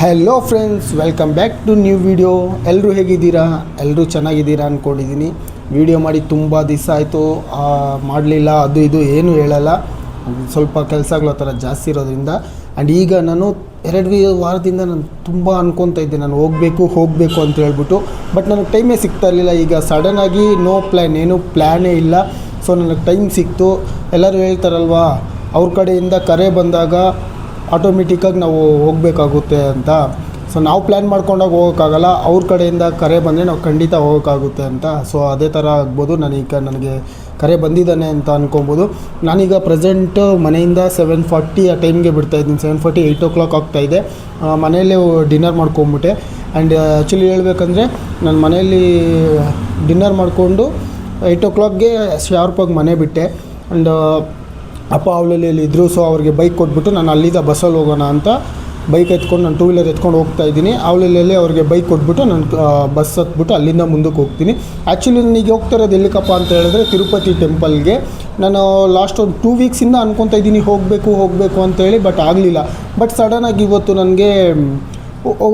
Hello friends, welcome back to new video. ಎಲ್ಲರೂ ಹೇಗಿದ್ದೀರಾ? ಎಲ್ಲರೂ ಚೆನ್ನಾಗಿದ್ದೀರಾ ಅಂದ್ಕೊಂಡಿದ್ದೀನಿ. ವಿಡಿಯೋ ಮಾಡಿ ತುಂಬ ದಿವಸ ಆಯಿತು, ಮಾಡಲಿಲ್ಲ. ಅದು ಇದು ಏನು ಹೇಳಲ್ಲ, ಸ್ವಲ್ಪ ಕೆಲಸಗಳು ಆ ಥರ ಜಾಸ್ತಿ ಇರೋದ್ರಿಂದ. ಆ್ಯಂಡ್ ಈಗ ನಾನು 2 ವಾರದಿಂದ ನಾನು ತುಂಬ ಅನ್ಕೊತಾ ಇದ್ದೆ, ನಾನು ಹೋಗಬೇಕು ಅಂತ ಹೇಳ್ಬಿಟ್ಟು. ಬಟ್ ನನಗೆ ಟೈಮೇ ಸಿಗ್ತಾ ಇರಲಿಲ್ಲ. ಈಗ ಸಡನ್ನಾಗಿ ನೋ ಪ್ಲ್ಯಾನ್, ಏನೂ ಪ್ಲ್ಯಾನೇ ಇಲ್ಲ. ಸೊ ನನಗೆ ಟೈಮ್ ಸಿಕ್ತು. ಎಲ್ಲರೂ ಹೇಳ್ತಾರಲ್ವಾ, ಅವ್ರ ಕಡೆಯಿಂದ ಕರೆ ಬಂದಾಗ ಆಟೋಮೆಟಿಕ್ಕಾಗಿ ನಾವು ಹೋಗಬೇಕಾಗುತ್ತೆ ಅಂತ. ಸೊ ನಾವು ಪ್ಲ್ಯಾನ್ ಮಾಡ್ಕೊಂಡಾಗ ಹೋಗೋಕ್ಕಾಗಲ್ಲ, ಅವ್ರ ಕಡೆಯಿಂದ ಕರೆ ಬಂದರೆ ನಾವು ಖಂಡಿತ ಹೋಗೋಕ್ಕಾಗುತ್ತೆ ಅಂತ. ಸೊ ಅದೇ ಥರ ಆಗ್ಬೋದು. ನನಗೆ ಕರೆ ಬಂದಿದ್ದಾನೆ ಅಂತ ಅನ್ಕೊಬೋದು. ನಾನೀಗ ಪ್ರೆಸೆಂಟ್ ಮನೆಯಿಂದ 7:40 ಆ ಟೈಮ್ಗೆ ಬಿಡ್ತಾಯಿದ್ದೀನಿ. 7:40 8 o'clock ಆಗ್ತಾಯಿದೆ. ಮನೆಯಲ್ಲೇ ಡಿನ್ನರ್ ಮಾಡ್ಕೊಂಬಿಟ್ಟೆ. ಆ್ಯಂಡ್ ಆ್ಯಕ್ಚುಲಿ ಹೇಳ್ಬೇಕಂದ್ರೆ ನಾನು ಮನೆಯಲ್ಲಿ ಡಿನ್ನರ್ ಮಾಡಿಕೊಂಡು 8 o'clockಗೆ ಶಾರ್ಪಾಗಿ ಮನೆ ಬಿಟ್ಟೆ. ಆ್ಯಂಡ್ ಅಪ್ಪ ಅವಳಲ್ಲಿ ಇದ್ದರು. ಸೊ ಅವ್ರಿಗೆ ಬೈಕ್ ಕೊಟ್ಬಿಟ್ಟು ನಾನು ಅಲ್ಲಿಂದ ಬಸ್ಸಲ್ಲಿ ಹೋಗೋಣ ಅಂತ ಬೈಕ್ ಎತ್ಕೊಂಡು, ನಾನು 2 wheeler ಎತ್ಕೊಂಡು ಹೋಗ್ತಾಯಿದ್ದೀನಿ. ಅವಳಲ್ಲಿ ಅವ್ರಿಗೆ ಬೈಕ್ ಕೊಟ್ಬಿಟ್ಟು ನಾನು ಬಸ್ ಹತ್ಬಿಟ್ಟು ಅಲ್ಲಿಂದ ಮುಂದಕ್ಕೆ ಹೋಗ್ತೀನಿ. ಆ್ಯಕ್ಚುಲಿ ನನಗೆ ಹೋಗ್ತಾ ಇರೋದು ಎಲ್ಲಿಕಪ್ಪ ಅಂತ ಹೇಳಿದ್ರೆ ತಿರುಪತಿ ಟೆಂಪಲ್ಗೆ. ನಾನು ಲಾಸ್ಟ್ ಒಂದು 2 ವೀಕ್ಸಿಂದ ಅನ್ಕೊತಾ ಇದ್ದೀನಿ ಹೋಗಬೇಕು ಅಂತೇಳಿ, ಬಟ್ ಆಗಲಿಲ್ಲ. ಬಟ್ ಸಡನ್ನಾಗಿ ಇವತ್ತು ನನಗೆ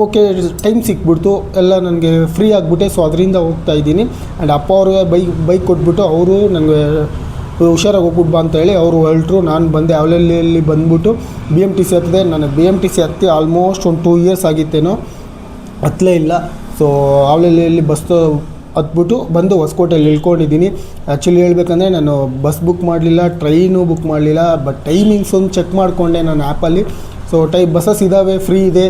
ಓಕೆ ಟೈಮ್ ಸಿಕ್ಬಿಡ್ತು, ಎಲ್ಲ ನನಗೆ ಫ್ರೀ ಆಗಿಬಿಟ್ಟೆ. ಸೊ ಅದರಿಂದ ಹೋಗ್ತಾಯಿದ್ದೀನಿ. ಆ್ಯಂಡ್ ಅಪ್ಪ ಅವ್ರಿಗೆ ಬೈಕ್ ಕೊಟ್ಬಿಟ್ಟು ಅವರು ನನಗೆ ಹುಷಾರಾಗಿ ಹೋಗ್ಬಿಟ್ಟು ಬಾ ಅಂತೇಳಿ ಅವರು ಹೊರಟರು. ನಾನು ಬಂದೆ. ಅವಲಲ್ಲಿ ಬಂದ್ಬಿಟ್ಟು BMTC ಹತ್ತಿದೆ. ನನಗೆ BMTC ಹತ್ತಿ ಆಲ್ಮೋಸ್ಟ್ ಒಂದು 2 years ಆಗಿತ್ತೇನೋ, ಹತ್ತಲೇ ಇಲ್ಲ. ಸೊ ಅವಲಲ್ಲಿ ಬಸ್ ಹತ್ಬಿಟ್ಟು ಬಂದು ಹೊಸಕೋಟೆಯಲ್ಲಿ ಇಳ್ಕೊಂಡಿದ್ದೀನಿ. ಆ್ಯಕ್ಚುಲಿ ಹೇಳ್ಬೇಕಂದ್ರೆ ನಾನು ಬಸ್ ಬುಕ್ ಮಾಡಲಿಲ್ಲ, ಟ್ರೈನು ಬುಕ್ ಮಾಡಲಿಲ್ಲ. ಬಟ್ ಟೈಮಿಂಗ್ಸ್ ಒಂದು ಚೆಕ್ ಮಾಡಿಕೊಂಡೆ ನಾನು ಆ್ಯಪಲ್ಲಿ. ಸೊ ಬಸ್ಸಸ್ ಇದ್ದಾವೆ, ಫ್ರೀ ಇದೆ,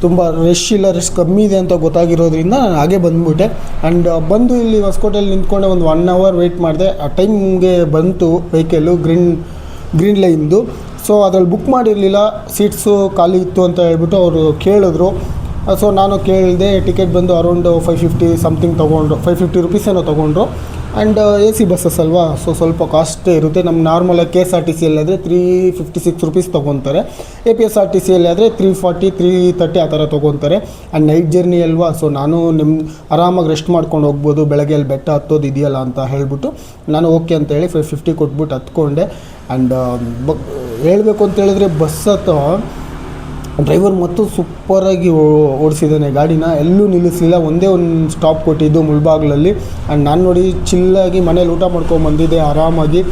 ತುಂಬ ರಶ್ ಇಲ್ಲ, ರಶ್ ಕಮ್ಮಿ ಇದೆ ಅಂತ ಗೊತ್ತಾಗಿರೋದ್ರಿಂದ ನಾನು ಹಾಗೆ ಬಂದುಬಿಟ್ಟೆ. ಆ್ಯಂಡ್ ಬಂದು ಇಲ್ಲಿ ಹೊಸಕೋಟೆಯಲ್ಲಿ ನಿಂತ್ಕೊಂಡೆ ಒಂದು 1 hour ವೆಯ್ಟ್ ಮಾಡಿದೆ. ಆ ಟೈಮ್ಗೆ ಬಂತು ವೆಹಿಕಲ್ಲು ಗ್ರೀನ್ ಲೈನ್ದು. ಸೊ ಅದ್ರಲ್ಲಿ ಬುಕ್ ಮಾಡಿರಲಿಲ್ಲ, ಸೀಟ್ಸು ಖಾಲಿ ಇತ್ತು ಅಂತ ಹೇಳ್ಬಿಟ್ಟು ಅವರು ಕೇಳಿದ್ರು. ಸೊ ನಾನು ಕೇಳಿದೆ. ಟಿಕೆಟ್ ಬಂದು ಅರೌಂಡ್ 550 ಸಮಥಿಂಗ್ ತೊಗೊಂಡ್ರು, 550 rupees ಏನೋ ತೊಗೊಂಡ್ರು. ಆ್ಯಂಡ್ AC ಬಸ್ಸಸ್ ಅಲ್ವಾ, ಸೊ ಸ್ವಲ್ಪ ಕಾಸ್ಟೇ ಇರುತ್ತೆ. ನಮ್ಮ ನಾರ್ಮಲಾಗಿ KSRTC ಆದರೆ 356 rupees ತೊಗೊತಾರೆ. APSRTC ಆದರೆ 340 330 ಆ ಥರ ತೊಗೊತಾರೆ. ಆ್ಯಂಡ್ ನೈಟ್ ಜರ್ನಿ ಅಲ್ವಾ, ಸೊ ನಾನು ಆರಾಮಾಗಿ ರೆಸ್ಟ್ ಮಾಡ್ಕೊಂಡು ಹೋಗ್ಬೋದು, ಬೆಳಗ್ಗೆ ಅಲ್ಲಿ ಬೆಟ್ಟ ಹತ್ತೋದು ಇದೆಯಲ್ಲ ಅಂತ ಹೇಳ್ಬಿಟ್ಟು ನಾನು ಓಕೆ ಅಂತೇಳಿ 550 ಕೊಟ್ಬಿಟ್ಟು ಹತ್ಕೊಂಡೆ. ಆ್ಯಂಡ್ ಹೇಳಬೇಕು ಅಂತ ಹೇಳಿದ್ರೆ ಬಸ್ ಡ್ರೈವರ್ ಮತ್ತು ಸೂಪರಾಗಿ ಓಡಿಸಿದ್ದಾನೆ ಗಾಡಿನ, ಎಲ್ಲೂ ನಿಲ್ಲಿಸಲಿಲ್ಲ. ಒಂದೇ ಒಂದು ಸ್ಟಾಪ್ ಕೊಟ್ಟಿದ್ದು ಮುಳ್ಬಾಗ್ಲಲ್ಲಿ. ಆ್ಯಂಡ್ ನಾನು ನೋಡಿ ಚಿಲ್ಲಾಗಿ ಮನೇಲಿ ಊಟ ಮಾಡ್ಕೊಂಬಂದಿದ್ದೆ ಆರಾಮಾಗಿ.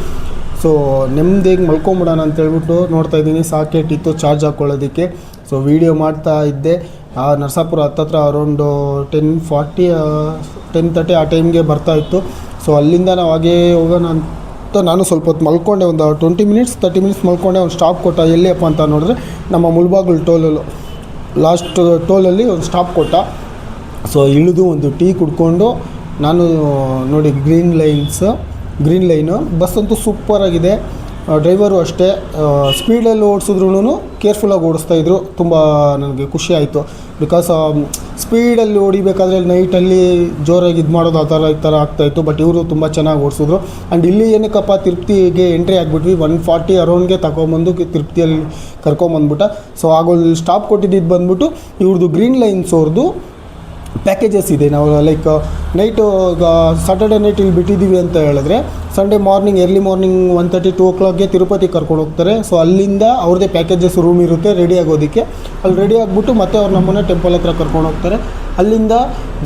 ಸೊ ನೆಮ್ಮದಿಗೆ ಮಲ್ಕೊಂಬಿಡೋಣ ಅಂತೇಳ್ಬಿಟ್ಟು ನೋಡ್ತಾಯಿದ್ದೀನಿ. ಸಾಕೆಟ್ ಇತ್ತು ಚಾರ್ಜ್ ಹಾಕ್ಕೊಳ್ಳೋದಕ್ಕೆ. ಸೊ ವೀಡಿಯೋ ಮಾಡ್ತಾ ಇದ್ದೆ. ನರಸಾಪುರ ಹತ್ತತ್ರ ಅರೌಂಡು 10:40 10:30 ಆ ಟೈಮ್ಗೆ ಬರ್ತಾಯಿತ್ತು. ಸೊ ಅಲ್ಲಿಂದ ನಾವು ಹಾಗೇ ಹೋಗೋಣ ಅಂತ ನಾನು ಸ್ವಲ್ಪ ಹೊತ್ತು ಮಲ್ಕೊಂಡೆ. ಒಂದು 20 minutes 30 minutes ಮಲ್ಕೊಂಡೆ. ಒಂದು ಸ್ಟಾಪ್ ಕೊಟ್ಟ. ಎಲ್ಲಿಯಪ್ಪ ಅಂತ ನೋಡಿದ್ರೆ ನಮ್ಮ ಮುಳ್ಬಾಗಿಲು ಟೋಲಲ್ಲೂ ಲಾಸ್ಟ್ ಟೋಲಲ್ಲಿ ಒಂದು ಸ್ಟಾಪ್ ಕೊಟ್ಟ. ಸೊ ಇಳಿದು ಒಂದು ಟೀ ಕುಡ್ಕೊಂಡು ನಾನು ನೋಡಿ ಗ್ರೀನ್ ಲೈನು ಬಸ್ ಅಂತೂ ಸೂಪರಾಗಿದೆ. ಡ್ರೈವರು ಅಷ್ಟೇ ಸ್ಪೀಡಲ್ಲಿ ಓಡಿಸಿದ್ರು ಕೇರ್ಫುಲ್ಲಾಗಿ ಓಡಿಸ್ತಾಯಿದ್ರು. ತುಂಬ ನನಗೆ ಖುಷಿ ಆಯಿತು. ಬಿಕಾಸ್ ಸ್ಪೀಡಲ್ಲಿ ಹೊಡಿಬೇಕಾದ್ರೆ ನೈಟಲ್ಲಿ ಜೋರಾಗಿ ಇದು ಮಾಡೋದು ಆ ಥರ ಆಗ್ತಾಯಿತ್ತು. ಬಟ್ ಇವರು ತುಂಬ ಚೆನ್ನಾಗಿ ಓಡಿಸಿದ್ರು. ಆ್ಯಂಡ್ ಇಲ್ಲಿ ಏನಕ್ಕಪ್ಪ ತಿರುಪತಿಗೆ ಎಂಟ್ರಿ ಆಗಿಬಿಟ್ವಿ. 140 ಅರೌಂಡ್ಗೆ ತಗೊಂಬಂದು ತಿರುಪತಿಯಲ್ಲಿ ಕರ್ಕೊಂಬಂದ್ಬಿಟ್ಟ. ಸೊ ಆಗೋಲ್ಲಿ ಸ್ಟಾಪ್ ಕೊಟ್ಟಿದ್ದು ಬಂದ್ಬಿಟ್ಟು ಇವ್ರದ್ದು ಗ್ರೀನ್ ಲೈನ್ಸ್ ಅವ್ರದ್ದು ಪ್ಯಾಕೇಜಸ್ ಇದೆ. ನಾವು ಲೈಕ್ ನೈಟು ಸಾಟರ್ಡೆ ನೈಟ್ ಇಲ್ಲಿ ಬಿಟ್ಟಿದ್ದೀವಿ ಅಂತ ಹೇಳಿದ್ರೆ ಸಂಡೇ ಮಾರ್ನಿಂಗ್ ಎರ್ಲಿ ಮಾರ್ನಿಂಗ್ 1:30 2 o'clockಗೆ ತಿರುಪತಿ ಕರ್ಕೊಂಡು ಹೋಗ್ತಾರೆ. ಸೊ ಅಲ್ಲಿಂದ ಅವ್ರದ್ದೇ ಪ್ಯಾಕೇಜಸ್ ರೂಮ್ ಇರುತ್ತೆ ರೆಡಿ ಆಗೋದಕ್ಕೆ. ಅಲ್ಲಿ ರೆಡಿ ಆಗಿಬಿಟ್ಟು ಮತ್ತೆ ಅವ್ರು ನಮ್ಮನ್ನು ಟೆಂಪಲ್ ಹತ್ರ ಕರ್ಕೊಂಡು ಹೋಗ್ತಾರೆ. ಅಲ್ಲಿಂದ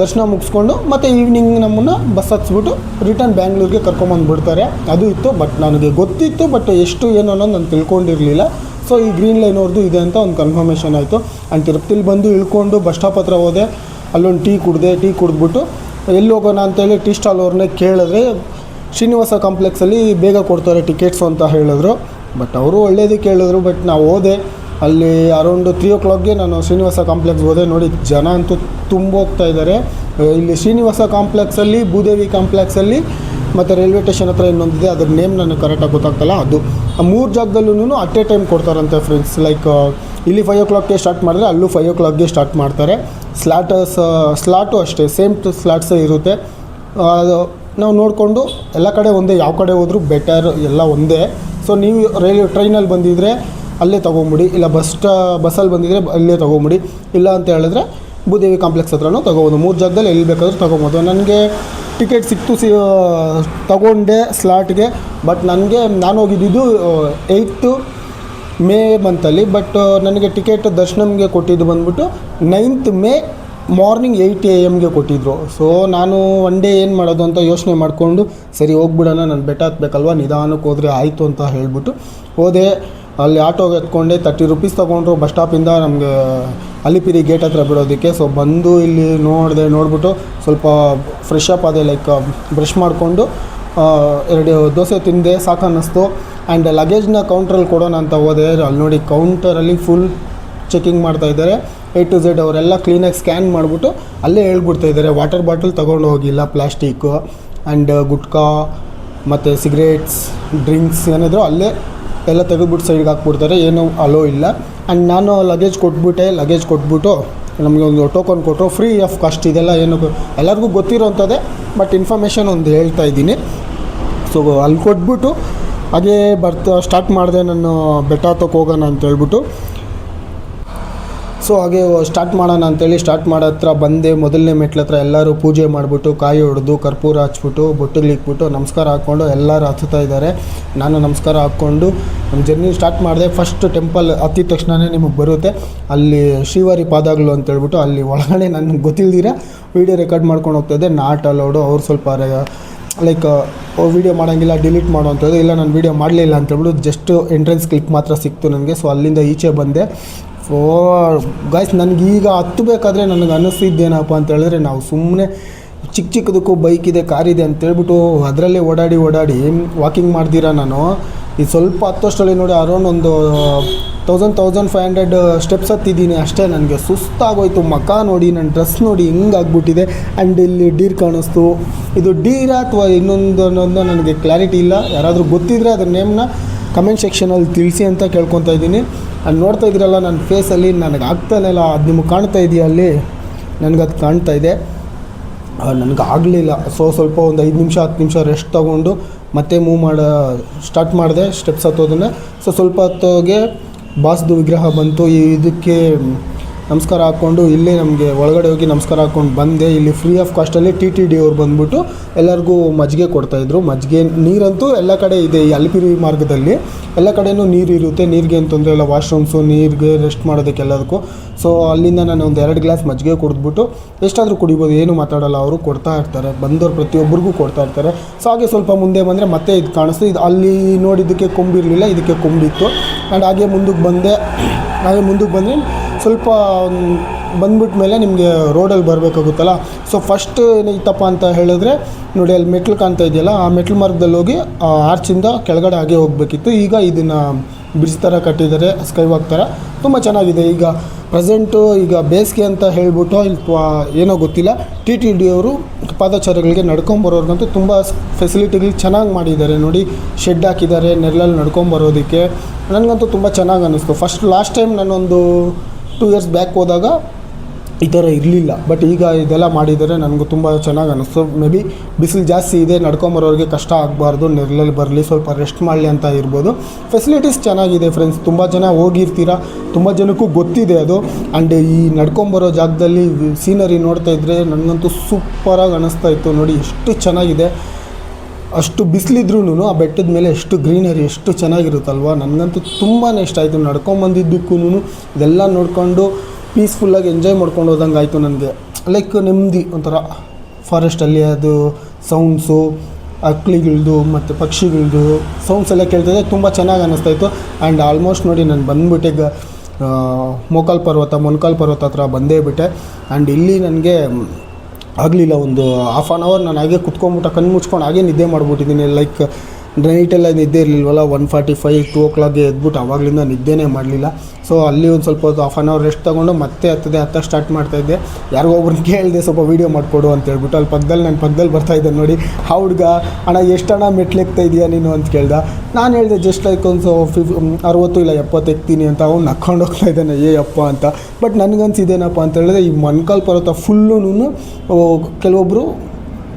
ದರ್ಶನ ಮುಗಿಸ್ಕೊಂಡು ಮತ್ತೆ ಈವ್ನಿಂಗ್ ನಮ್ಮನ್ನು ಬಸ್ ಹತ್ಸ್ಬಿಟ್ಟು ರಿಟರ್ನ್ ಬ್ಯಾಂಗ್ಳೂರಿಗೆ ಕರ್ಕೊಂಬಂದುಬಿಡ್ತಾರೆ. ಅದು ಇತ್ತು. ಬಟ್ ನನಗೆ ಗೊತ್ತಿತ್ತು, ಬಟ್ ಎಷ್ಟು ಏನು ಅನ್ನೋದು ನಾನು ತಿಳ್ಕೊಂಡಿರಲಿಲ್ಲ. ಸೊ ಈ ಗ್ರೀನ್ ಲೈನ್ ಅವ್ರದ್ದು ಇದೆ ಅಂತ ಒಂದು ಕನ್ಫರ್ಮೇಷನ್ ಆಯಿತು. ಆ್ಯಂಡ್ ತಿರುಪತಿಲಿ ಬಂದು ಇಳ್ಕೊಂಡು ಬಸ್ ಸ್ಟಾಪ್ ಹತ್ರ ಹೋದೆ. ಅಲ್ಲೊಂದು ಟೀ ಕುಡಿದ್ಬಿಟ್ಟು ಎಲ್ಲಿ ಹೋಗೋಣ ಅಂತೇಳಿ ಟೀ ಸ್ಟಾಲ್ ಅವ್ರನ್ನೇ ಕೇಳಿದ್ರೆ ಶ್ರೀನಿವಾಸ ಕಾಂಪ್ಲೆಕ್ಸಲ್ಲಿ ಬೇಗ ಕೊಡ್ತಾರೆ ಟಿಕೆಟ್ಸು ಅಂತ ಹೇಳಿದ್ರು. ಬಟ್ ಅವರು ಒಳ್ಳೇದಕ್ಕೆ ಹೇಳಿದ್ರು. ಬಟ್ ನಾವು ಹೋದೆ. ಅಲ್ಲಿ ಅರೌಂಡ್ 3 o'clockಗೆ ನಾನು ಶ್ರೀನಿವಾಸ ಕಾಂಪ್ಲೆಕ್ಸ್ ಹೋದೆ. ನೋಡಿ ಜನ ಅಂತೂ ತುಂಬ ಹೋಗ್ತಾ ಇದ್ದಾರೆ. ಇಲ್ಲಿ ಶ್ರೀನಿವಾಸ ಕಾಂಪ್ಲೆಕ್ಸಲ್ಲಿ, ಭೂದೇವಿ ಕಾಂಪ್ಲೆಕ್ಸಲ್ಲಿ ಮತ್ತು ರೈಲ್ವೆ ಸ್ಟೇಷನ್ ಹತ್ರ ಇನ್ನೊಂದಿದೆ, ಅದ್ರ ನೇಮ್ ನನಗೆ ಕರೆಕ್ಟಾಗಿ ಗೊತ್ತಾಗ್ತಲ್ಲ. ಅದು 3 ಜಾಗದಲ್ಲೂ ಅಟ್ ಎ ಟೈಮ್ ಕೊಡ್ತಾರಂತೆ ಫ್ರೆಂಡ್ಸ್. ಲೈಕ್ ಇಲ್ಲಿ 5 o'clockಗೆ ಸ್ಟಾರ್ಟ್ ಮಾಡಿದ್ರೆ ಅಲ್ಲೂ 5 o'clockಗೆ ಸ್ಟಾರ್ಟ್ ಮಾಡ್ತಾರೆ. ಸ್ಲಾಟು ಅಷ್ಟೇ ಸೇಮ್ ಸ್ಲಾಟ್ಸೇ ಇರುತ್ತೆ. ನಾವು ನೋಡಿಕೊಂಡು ಎಲ್ಲ ಕಡೆ ಒಂದೇ, ಯಾವ ಕಡೆ ಹೋದರೂ ಬೆಟರ್, ಎಲ್ಲ ಒಂದೇ. ಸೊ ನೀವು ಟ್ರೈನಲ್ಲಿ ಬಂದಿದ್ದರೆ ಅಲ್ಲೇ ತೊಗೊಂಬಿಡಿ, ಇಲ್ಲ ಬಸ್ಸಲ್ಲಿ ಬಂದಿದ್ದರೆ ಅಲ್ಲೇ ತೊಗೊಂಬಿಡಿ. ಇಲ್ಲ ಅಂತ ಹೇಳಿದ್ರೆ ಭೂದೇವಿ ಕಾಂಪ್ಲೆಕ್ಸ್ ಹತ್ರನೂ ತೊಗೋಬೋದು. 3 ಜಾಗದಲ್ಲಿ ಎಲ್ಲಿ ಬೇಕಾದರೂ ತೊಗೊಬೋದು. ನನಗೆ ಟಿಕೆಟ್ ಸಿಕ್ತು, ತೊಗೊಂಡೆ ಸ್ಲಾಟ್ಗೆ. ಬಟ್ ನಾನು ಹೋಗಿದ್ದು ಮೇ ಮಂತಲ್ಲಿ. ಬಟ್ ನನಗೆ ಟಿಕೆಟ್ ದರ್ಶನಮ್ಗೆ ಕೊಟ್ಟಿದ್ದು ಬಂದ್ಬಿಟ್ಟು 9th ಮೇ ಮಾರ್ನಿಂಗ್ 8 AM ಕೊಟ್ಟಿದ್ದರು. ಸೊ ನಾನು ಒನ್ ಡೇ ಏನು ಮಾಡೋದು ಅಂತ ಯೋಚನೆ ಮಾಡಿಕೊಂಡು ಸರಿ ಹೋಗ್ಬಿಡೋಣ, ನಾನು ಬೆಟ್ಟ ಹತ್ಬೇಕಲ್ವ, ನಿಧಾನಕ್ಕೆ ಹೋದರೆ ಆಯಿತು ಅಂತ ಹೇಳಿಬಿಟ್ಟು ಹೋದೆ. ಅಲ್ಲಿ ಆಟೋಗೆ ಎತ್ಕೊಂಡೆ, 30 ರೂಪೀಸ್ ತೊಗೊಂಡ್ರು ಬಸ್ ಸ್ಟಾಪಿಂದ ನಮಗೆ ಅಲಿಪಿರಿ ಗೇಟ್ ಹತ್ರ ಬಿಡೋದಕ್ಕೆ. ಸೊ ಬಂದು ಇಲ್ಲಿ ನೋಡಿಬಿಟ್ಟು ಸ್ವಲ್ಪ ಫ್ರೆಶ್ ಅಪ್ ಆದೆ, ಲೈಕ್ ಬ್ರಷ್ ಮಾಡಿಕೊಂಡು 2 ದೋಸೆ ತಿಂದೆ, ಸಾಕನ್ನಿಸ್ತು. ಆ್ಯಂಡ್ ಲಗೇಜ್ನ ಕೌಂಟ್ರಲ್ಲಿ ಕೊಡೋಣ ಅಂತ ಹೋದೆ. ಅಲ್ಲಿ ನೋಡಿ ಕೌಂಟರಲ್ಲಿ ಫುಲ್ ಚೆಕಿಂಗ್ ಮಾಡ್ತಾಯಿದ್ದಾರೆ, A to Z ಅವರೆಲ್ಲ ಕ್ಲೀನಾಗಿ ಸ್ಕ್ಯಾನ್ ಮಾಡಿಬಿಟ್ಟು ಅಲ್ಲೇ ಹೇಳ್ಬಿಡ್ತಾಯಿದ್ದಾರೆ. ವಾಟರ್ ಬಾಟಲ್ ತೊಗೊಂಡು ಹೋಗಿಲ್ಲ, ಪ್ಲಾಸ್ಟಿಕ್ಕು ಆ್ಯಂಡ್ ಗುಟ್ಕಾ ಮತ್ತು ಸಿಗರೇಟ್ಸ್, ಡ್ರಿಂಕ್ಸ್ ಏನಿದ್ರು ಅಲ್ಲೇ ಎಲ್ಲ ತೆಗೆದುಬಿಟ್ಟು ಸೈಡ್ಗೆ ಹಾಕ್ಬಿಡ್ತಾರೆ, ಏನೂ ಅಲೋ ಇಲ್ಲ. ಆ್ಯಂಡ್ ನಾನು ಲಗೇಜ್ ಕೊಟ್ಬಿಟ್ಟು ನಮಗೆ ಒಂದು ಟೋಕನ್ ಕೊಟ್ಟರು, ಫ್ರೀ ಆಫ್ ಕಾಸ್ಟ್. ಇದೆಲ್ಲ ಏನು ಎಲ್ಲರಿಗೂ ಗೊತ್ತಿರೋಂಥದ್ದೇ, ಬಟ್ ಇನ್ಫಾರ್ಮೇಷನ್ ಒಂದು ಹೇಳ್ತಾ ಇದ್ದೀನಿ. ಸೊ ಅಲ್ಲಿ ಕೊಟ್ಬಿಟ್ಟು ಹಾಗೇ ಸ್ಟಾರ್ಟ್ ಮಾಡಿದೆ ನಾನು ಬೆಟ್ಟ ಹತ್ತಕ್ಕೆ ಹೋಗೋಣ ಅಂತೇಳ್ಬಿಟ್ಟು. ಸೊ ಹಾಗೆ ಸ್ಟಾರ್ಟ್ ಮಾಡೋಣ ಅಂತೇಳಿ ಸ್ಟಾರ್ಟ್ ಮಾಡೋ ಹತ್ರ ಬಂದೆ. ಮೊದಲನೇ ಮೆಟ್ಲ ಹತ್ರ ಎಲ್ಲರೂ ಪೂಜೆ ಮಾಡಿಬಿಟ್ಟು, ಕಾಯಿ ಹೊಡೆದು, ಕರ್ಪೂರ ಹಚ್ಬಿಟ್ಟು, ಬೊಟ್ಟುಗಳಿಕ್ಬಿಟ್ಟು ನಮಸ್ಕಾರ ಹಾಕ್ಕೊಂಡು ಎಲ್ಲರೂ ಹತ್ತುತ್ತಾ ಇದ್ದಾರೆ. ನಾನು ನಮಸ್ಕಾರ ಹಾಕ್ಕೊಂಡು ನಮ್ಮ ಜರ್ನಿ ಸ್ಟಾರ್ಟ್ ಮಾಡಿದೆ. ಫಸ್ಟ್ ಟೆಂಪಲ್ ಹತ್ತಿದ ತಕ್ಷಣವೇ ನಿಮಗೆ ಬರುತ್ತೆ ಅಲ್ಲಿ ಶ್ರೀವಾರಿ ಪಾದಗಳು ಅಂತೇಳ್ಬಿಟ್ಟು, ಅಲ್ಲಿ ಒಳಗಡೆ ನನಗೆ ಗೊತ್ತಿಲ್ದಿರ ವೀಡಿಯೋ ರೆಕಾರ್ಡ್ ಮಾಡ್ಕೊಂಡು ಹೋಗ್ತಾಯಿದ್ದೆ. Not allowed. ಅವ್ರು ಸ್ವಲ್ಪ ಲೈಕ್ ವೀಡಿಯೋ ಮಾಡೋಂಗಿಲ್ಲ, ಡಿಲೀಟ್ ಮಾಡೋವಂಥದ್ದು. ಇಲ್ಲ ನಾನು ವೀಡಿಯೋ ಮಾಡಲಿಲ್ಲ ಅಂತೇಳ್ಬಿಟ್ಟು ಜಸ್ಟ್ ಎಂಟ್ರೆನ್ಸ್ ಕ್ಲಿಕ್ ಮಾತ್ರ ಸಿಕ್ತು ನನಗೆ. ಸೊ ಅಲ್ಲಿಂದ ಈಚೆ ಬಂದೆ. ಸೊ ಗಾಯ್ಸ್, ನನಗೀಗ ಹತ್ತಬೇಕಾದ್ರೆ ನನಗೆ ಅನ್ನಿಸ್ತಿದ್ದೇನಪ್ಪ ಅಂತ ಹೇಳಿದ್ರೆ, ನಾವು ಸುಮ್ಮನೆ ಚಿಕ್ಕದಕ್ಕೂ ಬೈಕಿದೆ, ಕಾರಿದೆ ಅಂತೇಳ್ಬಿಟ್ಟು ಅದರಲ್ಲೇ ಓಡಾಡಿ ವಾಕಿಂಗ್ ಮಾಡ್ದಿರ ನಾನು ಇದು ಸ್ವಲ್ಪ ಹತ್ತೋಷ್ಟರಲ್ಲಿ ನೋಡಿ ಅರೌಂಡ್ ಒಂದು 1500 ಸ್ಟೆಪ್ಸ್ ಹತ್ತಿದ್ದೀನಿ ಅಷ್ಟೇ. ನನಗೆ ಸುಸ್ತಾಗೋಯ್ತು. ಮಖ ನೋಡಿ, ನನ್ನ ಡ್ರೆಸ್ ನೋಡಿ ಹಿಂಗಾಗ್ಬಿಟ್ಟಿದೆ. ಆ್ಯಂಡ್ ಇಲ್ಲಿ ಡೀರ್ ಕಾಣಿಸ್ತು. ಇದು ಡೀರಾ ಅಥವಾ ಇನ್ನೊಂದು ನನಗೆ ಕ್ಲಾರಿಟಿ ಇಲ್ಲ. ಯಾರಾದರೂ ಗೊತ್ತಿದ್ದರೆ ಅದ್ರ ನೇಮ್ನ ಕಮೆಂಟ್ ಸೆಕ್ಷನಲ್ಲಿ ತಿಳಿಸಿ ಅಂತ ಕೇಳ್ಕೊತಾ ಇದ್ದೀನಿ. ಅಲ್ಲಿ ನೋಡ್ತಾ ಇದ್ದೀರಲ್ಲ ನನ್ನ ಫೇಸಲ್ಲಿ, ನನಗೆ ಆಗ್ತಾನೆ ಇಲ್ಲ. ಅದು ನಿಮಗೆ ಕಾಣ್ತಾ ಇದೆಯಾ ಅಲ್ಲಿ? ನನಗದು ಕಾಣ್ತಾ ಇದೆ. ನನಗೆ ಆಗಲಿಲ್ಲ. ಸೊ ಸ್ವಲ್ಪ ಒಂದು 5 ನಿಮಿಷ 10 ನಿಮಿಷ ರೆಸ್ಟ್ ತೊಗೊಂಡು ಮತ್ತೆ ಸ್ಟಾರ್ಟ್ ಮಾಡಿದೆ ಸ್ಟೆಪ್ಸ್ ಹತ್ತೋದನ್ನು. ಸೊ ಸ್ವಲ್ಪ ಹೊತ್ತಿಗೆ ಬಾಸ್ದು ವಿಗ್ರಹ ಬಂತು. ಇದಕ್ಕೆ ನಮಸ್ಕಾರ ಹಾಕ್ಕೊಂಡು ಇಲ್ಲೇ ನಮಗೆ ಒಳಗಡೆ ಹೋಗಿ ನಮಸ್ಕಾರ ಹಾಕ್ಕೊಂಡು ಬಂದೆ. ಇಲ್ಲಿ ಫ್ರೀ ಆಫ್ ಕಾಸ್ಟಲ್ಲಿ TTD ಅವ್ರು ಬಂದುಬಿಟ್ಟು ಎಲ್ಲರಿಗೂ ಮಜ್ಜಿಗೆ ಕೊಡ್ತಾಯಿದ್ರು. ಮಜ್ಜಿಗೆ, ನೀರಂತೂ ಎಲ್ಲ ಕಡೆ ಇದೆ. ಈ ಅಲಿಪಿರಿ ಮಾರ್ಗದಲ್ಲಿ ಎಲ್ಲ ಕಡೆಯೂ ನೀರು ಇರುತ್ತೆ, ನೀರಿಗೆ ಏನು ತೊಂದರೆ ಇಲ್ಲ. ವಾಶ್ರೂಮ್ಸು, ನೀರಿಗೆ ರೆಸ್ಟ್ ಮಾಡೋದಕ್ಕೆ ಎಲ್ಲದಕ್ಕೂ. ಸೊ ಅಲ್ಲಿಂದ ನಾನು ಒಂದು 2 ಗ್ಲಾಸ್ ಮಜ್ಜಿಗೆ ಕುಡಿದ್ಬಿಟ್ಟು ಎಷ್ಟಾದರೂ ಕುಡಿಬೋದು, ಏನು ಮಾತಾಡೋಲ್ಲ, ಅವರು ಕೊಡ್ತಾ ಇರ್ತಾರೆ, ಬಂದವ್ರು ಪ್ರತಿಯೊಬ್ಬರಿಗೂ ಕೊಡ್ತಾ ಇರ್ತಾರೆ. ಸೊ ಹಾಗೆ ಸ್ವಲ್ಪ ಮುಂದೆ ಬಂದರೆ ಮತ್ತೆ ಇದು ಕಾಣಿಸ್ತು. ಇದು ಅಲ್ಲಿ ನೋಡಿದ್ದಕ್ಕೆ ಕೊಂಬಿರಲಿಲ್ಲ, ಇದಕ್ಕೆ ಕೊಂಬಿತ್ತು. ಆ್ಯಂಡ್ ಹಾಗೆ ಮುಂದಕ್ಕೆ ಬಂದೆ ಸ್ವಲ್ಪ ಬಂದ್ಬಿಟ್ಟ ಮೇಲೆ ನಿಮಗೆ ರೋಡಲ್ಲಿ ಬರಬೇಕಾಗುತ್ತಲ್ಲ. ಸೊ ಫಸ್ಟ್ ಏನೈತಪ್ಪ ಅಂತ ಹೇಳಿದ್ರೆ ನೋಡಿ, ಅಲ್ಲಿ ಮೆಟ್ಲು ಕಾಣ್ತಾ ಇದೆಯಲ್ಲ, ಆ ಮೆಟ್ಲು ಮಾರ್ಗದಲ್ಲಿ ಹೋಗಿ ಆ ಆರ್ಚಿಂದ ಕೆಳಗಡೆ ಹಾಗೆ ಹೋಗಬೇಕಿತ್ತು. ಈಗ ಇದನ್ನು ಬ್ರಿಡ್ಜ್ ಥರ ಕಟ್ಟಿದ್ದಾರೆ, ಸ್ಕೈ ವಾಕ್ ಥರ, ತುಂಬ ಚೆನ್ನಾಗಿದೆ. ಈಗ ಪ್ರೆಸೆಂಟು ಈಗ ಬೇಸಿಗೆ ಅಂತ ಹೇಳ್ಬಿಟ್ಟು ಅಥವಾ ಏನೋ ಗೊತ್ತಿಲ್ಲ, TTD ಅವರು ಪಾದಚಾರಿಗಳಿಗೆ ನಡ್ಕೊಂಬರೋರ್ಗಂತೂ ತುಂಬ ಫೆಸಿಲಿಟಿಗಳು ಚೆನ್ನಾಗಿ ಮಾಡಿದ್ದಾರೆ. ನೋಡಿ, ಶೆಡ್ ಹಾಕಿದ್ದಾರೆ ನೆರಳಲ್ಲಿ ನಡ್ಕೊಂಬರೋದಕ್ಕೆ. ನನಗಂತೂ ತುಂಬ ಚೆನ್ನಾಗಿ ಅನ್ನಿಸ್ತು. ಲಾಸ್ಟ್ ಟೈಮ್ ನಾನೊಂದು 2 years ಬ್ಯಾಕ್ ಹೋದಾಗ ಈ ಥರ ಇರಲಿಲ್ಲ, ಬಟ್ ಈಗ ಇದೆಲ್ಲ ಮಾಡಿದರೆ ನನಗೂ ತುಂಬ ಚೆನ್ನಾಗಿ ಅನ್ನಿಸ್ತು. ಮೇ ಬಿ ಬಿಸಿಲು ಜಾಸ್ತಿ ಇದೆ, ನಡ್ಕೊಂಬರೋರಿಗೆ ಕಷ್ಟ ಆಗಬಾರ್ದು, ನೆರಳಲ್ಲಿ ಬರಲಿ, ಸ್ವಲ್ಪ ರೆಸ್ಟ್ ಮಾಡಲಿ ಅಂತ ಇರ್ಬೋದು. ಫೆಸಿಲಿಟೀಸ್ ಚೆನ್ನಾಗಿದೆ ಫ್ರೆಂಡ್ಸ್. ತುಂಬ ಜನ ಹೋಗಿರ್ತೀರ, ತುಂಬ ಜನಕ್ಕೂ ಗೊತ್ತಿದೆ ಅದು. ಆ್ಯಂಡ್ ಈ ನಡ್ಕೊಂಬರೋ ಜಾಗದಲ್ಲಿ ಸೀನರಿ ನೋಡ್ತಾ ಇದ್ದರೆ ನನಗಂತೂ ಸೂಪರಾಗಿ ಅನ್ನಿಸ್ತಾ ಇತ್ತು. ನೋಡಿ ಎಷ್ಟು ಚೆನ್ನಾಗಿದೆ. ಅಷ್ಟು ಬಿಸಿಲಿದ್ರೂ ಆ ಬೆಟ್ಟದ ಮೇಲೆ ಎಷ್ಟು ಗ್ರೀನರಿ, ಎಷ್ಟು ಚೆನ್ನಾಗಿರುತ್ತಲ್ವ. ನನಗಂತೂ ತುಂಬಾ ಇಷ್ಟ ಆಯಿತು. ನಡ್ಕೊಂಬಂದಿದ್ದಕ್ಕೂ ಇದೆಲ್ಲ ನೋಡಿಕೊಂಡು ಪೀಸ್ಫುಲ್ಲಾಗಿ ಎಂಜಾಯ್ ಮಾಡ್ಕೊಂಡು ಹೋದಂಗೆ ಆಯಿತು ನನಗೆ. ಲೈಕ್ ನೆಮ್ಮದಿ ಒಂಥರ ಫಾರೆಸ್ಟಲ್ಲಿ ಅದು ಸೌಂಡ್ಸು, ಅಕ್ಳಿಗಳ್ದು ಮತ್ತು ಪಕ್ಷಿಗಳದ್ದು ಸೌಂಡ್ಸ್ ಎಲ್ಲ ಕೇಳ್ತಿದ್ದೆ, ತುಂಬ ಚೆನ್ನಾಗಿ ಅನ್ನಿಸ್ತಾಯಿತ್ತು. ಆ್ಯಂಡ್ ಆಲ್ಮೋಸ್ಟ್ ನೋಡಿ ನಾನು ಬಂದುಬಿಟ್ಟೆ ಮೊಣಕಾಲು ಪರ್ವತ ಹತ್ರ ಬಂದೇ ಬಿಟ್ಟೆ. ಆ್ಯಂಡ್ ಇಲ್ಲಿ ನನಗೆ ಆಗಲಿಲ್ಲ, ಒಂದು ಹಾಫ್ ಆನ್ ಅವರ್ ನಾನು ಹಾಗೆ ಕುತ್ಕೊಂಡ್ಬಿಟ್ಟು ಕಣ್ಣು ಮುಚ್ಕೊಂಡು ಹಾಗೆ ನಿದ್ದೆ ಮಾಡಿಬಿಟ್ಟಿದ್ದೀನಿ. ಲೈಕ್ ನೈಟೆಲ್ಲ ನಿದ್ದೆ ಇರಲಿಲ್ವಲ್ಲ, 1:45 2 o'clock ಎದ್ಬಿಟ್ಟು ಆವಾಗಲಿಂದ ನಿದ್ದೆನೇ ಮಾಡಲಿಲ್ಲ. ಸೊ ಅಲ್ಲಿ ಒಂದು ಸ್ವಲ್ಪ ಹೊತ್ತು ಹಾಫ್ ಆನ್ ಅವರ್ ರೆಸ್ಟ್ ತೊಗೊಂಡು ಮತ್ತೆ ಹತ್ತಕ್ಕೆ ಸ್ಟಾರ್ಟ್ ಮಾಡ್ತಾಯಿದ್ದೆ. ಯಾರಿಗೋ ಒಬ್ರನ್ನ ಕೇಳಿದೆ ಸ್ವಲ್ಪ ವೀಡಿಯೋ ಮಾಡಿಕೊಡು ಅಂತೇಳ್ಬಿಟ್ಟು. ಅಲ್ಲಿ ನನ್ನ ಪಕ್ಕದಲ್ಲಿ ಬರ್ತಾಯಿದ್ದೆ ನೋಡಿ ಆ ಹುಡುಗ, ಅಣ್ಣ ಎಷ್ಟು ಮೆಟ್ಲೆಕ್ತಾ ಇದೆಯಾ ನೀನು ಅಂತ ಕೇಳ್ದೆ. ನಾನು ಹೇಳಿದೆ ಜಸ್ಟ್ ಲೈಕ್ ಒಂದು 60 ಇಲ್ಲ 70 ಎಕ್ತೀನಿ ಅಂತ. ಅವ್ನು ನಕ್ಕೊಂಡು ಹೋಗ್ತಾ ಇದ್ದಾನೆ ಅಪ್ಪ ಅಂತ. ಬಟ್ ನನಗನ್ಸಿದ್ದೇನಪ್ಪ ಅಂತ ಹೇಳಿದ್ರೆ, ಈ ಮೊಣಕಾಲು ಪರ್ವತ ಫುಲ್ಲೂ ಕೆಲವೊಬ್ಬರು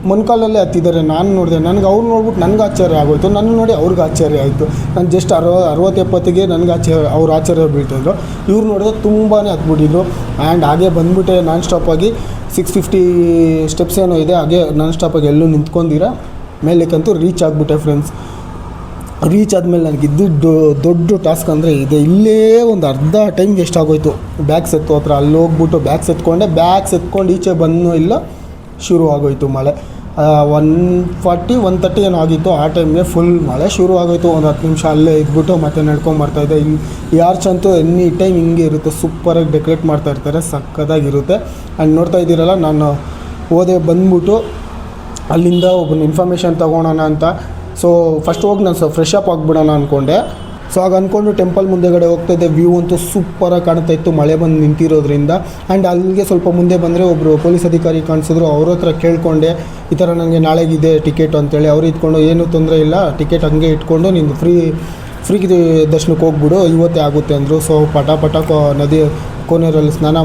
ಮೊಣಕಾಲಲ್ಲೇ ಹತ್ತಿದ್ದಾರೆ. ನಾನು ನೋಡಿದೆ, ನನಗೆ ಅವ್ರು ನೋಡ್ಬಿಟ್ಟು ನನಗೆ ಆಶ್ಚರ್ಯ ಆಗೋಯ್ತು, ನನ್ನ ನೋಡಿ ಅವ್ರಿಗೆ ಆಶ್ಚರ್ಯ ಆಯಿತು. ನಾನು ಜಸ್ಟ್ 60-70ಗೆ ನನಗೆ ಅವ್ರು ಆಶ್ಚರ್ಯ ಬೀಳ್ತಾಯಿದ್ರು. ಇವ್ರು ನೋಡಿದ್ರೆ ತುಂಬಾ ಹತ್ಬಿಟ್ಟಿದ್ರು. ಆ್ಯಂಡ್ ಹಾಗೆ ಬಂದುಬಿಟ್ಟೆ ನಾನ್ ಸ್ಟಾಪಾಗಿ 650 ಸ್ಟೆಪ್ಸ್ ಏನೋ ಇದೆ, ಹಾಗೆ ನಾನ್ ಸ್ಟಾಪಾಗಿ ಎಲ್ಲೂ ನಿಂತ್ಕೊಂಡಿರ ಮೇಲಕ್ಕಂತೂ ರೀಚ್ ಆಗಿಬಿಟ್ಟೆ ಫ್ರೆಂಡ್ಸ್. ರೀಚ್ ಆದಮೇಲೆ ನನಗಿದ್ದು ದೊಡ್ಡ ಟಾಸ್ಕ್ ಅಂದರೆ ಇದೆ. ಇಲ್ಲೇ ಒಂದು ಅರ್ಧ ಟೈಮ್ ವೇಸ್ಟ್ ಆಗೋಯ್ತು. ಬ್ಯಾಗ್ಸ್ ಎತ್ತೋ ಹತ್ರ ಅಲ್ಲಿ ಹೋಗ್ಬಿಟ್ಟು ಬ್ಯಾಗ್ಸ್ ಎತ್ಕೊಂಡು ಈಚೆ ಬಂದು ಇಲ್ಲ ಶುರು ಆಗೋಯ್ತು ಮಳೆ. 1:40 1:30 ಏನೋ ಆಗಿತ್ತು. ಆ ಟೈಮ್ಗೆ ಫುಲ್ ಮಳೆ ಶುರು ಆಗೋಯ್ತು. ಒಂದು 10 ನಿಮಿಷ ಅಲ್ಲೇ ಇದ್ಬಿಟ್ಟು ಮತ್ತೆ ನಡ್ಕೊಂಬರ್ತಾಯಿದ್ದೆ. ಇಲ್ಲಿ ಈ ಆರ್ಚ್ ಅಂತೂ ಎನಿ ಟೈಮ್ ಹಿಂಗೆ ಇರುತ್ತೆ, ಸೂಪರಾಗಿ ಡೆಕೋರೇಟ್ ಮಾಡ್ತಾಯಿರ್ತಾರೆ, ಸಕ್ಕತ್ತಾಗಿರುತ್ತೆ. ಆ್ಯಂಡ್ ನೋಡ್ತಾ ಇದ್ದೀರಲ್ಲ, ನಾನು ಬಂದ್ಬಿಟ್ಟು ಅಲ್ಲಿಂದ ಒಬ್ಬನ ಇನ್ಫಾರ್ಮೇಷನ್ ತೊಗೊಳೋಣ ಅಂತ. ಸೊ ಫಸ್ಟ್ ಹೋಗಿ ನಾನು ಫ್ರೆಶ್ ಅಪ್ ಆಗಿಬಿಡೋಣ ಅಂದ್ಕೊಂಡೆ. ಸೊ ಆಗ ಅಂದ್ಕೊಂಡು ಟೆಂಪಲ್ ಮುಂದೆಗಡೆ ಹೋಗ್ತಾಯಿದ್ದೆ. ವ್ಯೂ ಅಂತೂ ಸೂಪರಾಗಿ ಕಾಣ್ತಾ ಇತ್ತು ಮಳೆ ಬಂದು ನಿಂತಿರೋದ್ರಿಂದ. ಆ್ಯಂಡ್ ಅಲ್ಲಿಗೆ ಸ್ವಲ್ಪ ಮುಂದೆ ಬಂದರೆ ಒಬ್ಬರು ಪೊಲೀಸ್ ಅಧಿಕಾರಿ ಕಾಣಿಸಿದ್ರು. ಅವ್ರ ಹತ್ರ ಕೇಳಿಕೊಂಡೆ, ಈ ಥರ ನನಗೆ ನಾಳೆಗಿದೆ ಟಿಕೆಟ್ ಅಂತೇಳಿ. ಅವ್ರು ಇಟ್ಕೊಂಡು ಏನೂ ತೊಂದರೆ ಇಲ್ಲ, ಟಿಕೆಟ್ ಹಂಗೆ ಇಟ್ಕೊಂಡು ನೀನು ಫ್ರೀ ದರ್ಶನಕ್ಕೆ ಹೋಗ್ಬಿಡು, ಇವತ್ತೇ ಆಗುತ್ತೆ ಅಂದರು. ಸೊ ಪಟ ನದಿ ಕೋನೇರಲ್ಲಿ ಸ್ನಾನ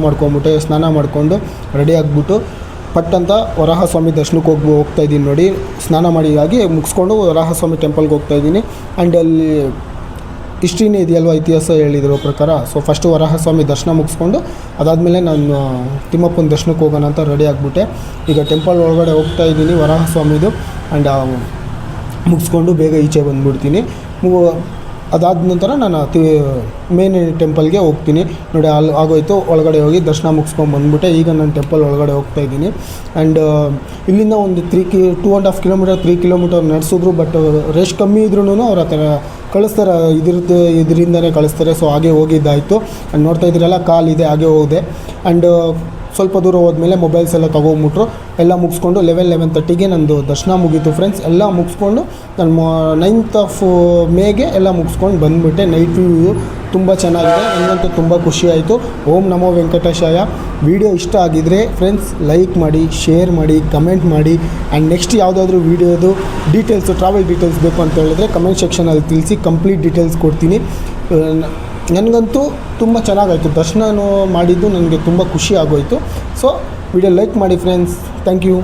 ಮಾಡ್ಕೊಂಡು ರೆಡಿ ಆಗಿಬಿಟ್ಟು ಪಟ್ಟಂತ ವರಾಹಸ್ವಾಮಿ ದರ್ಶನಕ್ಕೆ ಹೋಗ್ತಾಯಿದ್ದೀನಿ ನೋಡಿ. ಸ್ನಾನ ಮಾಡಿ ಮುಗಿಸ್ಕೊಂಡು ವರಾಹಸ್ವಾಮಿ ಟೆಂಪಲ್ಗೆ ಹೋಗ್ತಾಯಿದ್ದೀನಿ. ಆ್ಯಂಡ್ ಅಲ್ಲಿ ಹಿಸ್ಟ್ರಿನೇ ಇದೆಯಲ್ವ, ಇತಿಹಾಸ ಹೇಳಿದ್ರು ಪ್ರಕಾರ. ಸೊ ಫಸ್ಟು ವರಾಹಸ್ವಾಮಿ ದರ್ಶನ ಮುಗಿಸ್ಕೊಂಡು ಅದಾದಮೇಲೆ ನಾನು ತಿಮ್ಮಪ್ಪನ ದರ್ಶನಕ್ಕೆ ಹೋಗೋಣ ಅಂತ ರೆಡಿ ಆಗಿಬಿಟ್ಟೆ. ಈಗ ಟೆಂಪಲ್ ಒಳಗಡೆ ಹೋಗ್ತಾಯಿದ್ದೀನಿ ವರಾಹಸ್ವಾಮಿದು. ಆ್ಯಂಡ್ ಮುಗಿಸ್ಕೊಂಡು ಬೇಗ ಈಚೆ ಬಂದುಬಿಡ್ತೀನಿ. ಅದಾದ ನಂತರ ನಾನು ಮೇನ್ ಟೆಂಪಲ್ಗೆ ಹೋಗ್ತೀನಿ ನೋಡಿ. ಅಲ್ಲಿ ಆಗೋಯ್ತು, ಒಳಗಡೆ ಹೋಗಿ ದರ್ಶನ ಮುಗಿಸ್ಕೊಂಡು ಬಂದುಬಿಟ್ಟೆ. ಈಗ ನಾನು ಟೆಂಪಲ್ ಒಳಗಡೆ ಹೋಗ್ತಾಯಿದ್ದೀನಿ. ಆ್ಯಂಡ್ ಇಲ್ಲಿಂದ ಒಂದು 2.5 ಕಿಲೋಮೀಟರ್ 3 ಕಿಲೋಮೀಟರ್ ನಡೆಸಿದ್ರು. ಬಟ್ ರೇಷ್ ಕಮ್ಮಿ ಇದ್ರೂ ಅವ್ರು ಆ ಥರ ಕಳಿಸ್ತಾರೆ, ಇದರಿಂದನೇ ಕಳಿಸ್ತಾರೆ. ಸೊ ಹಾಗೆ ಹೋಗಿದ್ದಾಯಿತು. ಆ್ಯಂಡ್ ನೋಡ್ತಾ ಇದ್ದೀರಲ್ಲ, ಕಾಲಿದೆ, ಹಾಗೆ ಹೋದೆ. ಆ್ಯಂಡ್ ಸ್ವಲ್ಪ ದೂರ ಹೋದ್ಮೇಲೆ ಮೊಬೈಲ್ಸ್ ಎಲ್ಲ ತೊಗೊಂಬಿಟ್ರು. ಎಲ್ಲ ಮುಗಿಸ್ಕೊಂಡು 11:30ಗೆ ನಂದು ದರ್ಶನ ಮುಗೀತು ಫ್ರೆಂಡ್ಸ್. ಎಲ್ಲ ಮುಗಿಸ್ಕೊಂಡು ನಾನು 9th of Mayಗೆ ಎಲ್ಲ ಮುಗಿಸ್ಕೊಂಡು ಬಂದುಬಿಟ್ಟೆ. ನೈಟ್ ವ್ಯೂ ತುಂಬ ಚೆನ್ನಾಗಿದೆ, ನನಗಂತೂ ತುಂಬ ಖುಷಿ ಆಯಿತು. ಓಂ ನಮೋ ವೆಂಕಟೇಶಾಯ. ವಿಡಿಯೋ ಇಷ್ಟ ಆಗಿದ್ದರೆ ಫ್ರೆಂಡ್ಸ್ ಲೈಕ್ ಮಾಡಿ, ಶೇರ್ ಮಾಡಿ, ಕಮೆಂಟ್ ಮಾಡಿ. ಆ್ಯಂಡ್ ನೆಕ್ಸ್ಟ್ ಯಾವುದಾದ್ರೂ ವೀಡಿಯೋದು ಟ್ರಾವೆಲ್ ಡೀಟೇಲ್ಸ್ ಬೇಕು ಅಂತ ಹೇಳಿದ್ರೆ ಕಮೆಂಟ್ ಸೆಕ್ಷನಲ್ಲಿ ತಿಳಿಸಿ, ಕಂಪ್ಲೀಟ್ ಡೀಟೇಲ್ಸ್ ಕೊಡ್ತೀನಿ. ನನಗಂತೂ ತುಂಬ ಚೆನ್ನಾಗಾಯಿತು, ದರ್ಶನ ಮಾಡಿದ್ದು ನನಗೆ ತುಂಬ ಖುಷಿ ಆಗೋಯಿತು. ಸೊ ವಿಡಿಯೋ ಲೈಕ್ ಮಾಡಿ ಫ್ರೆಂಡ್ಸ್. Thank you.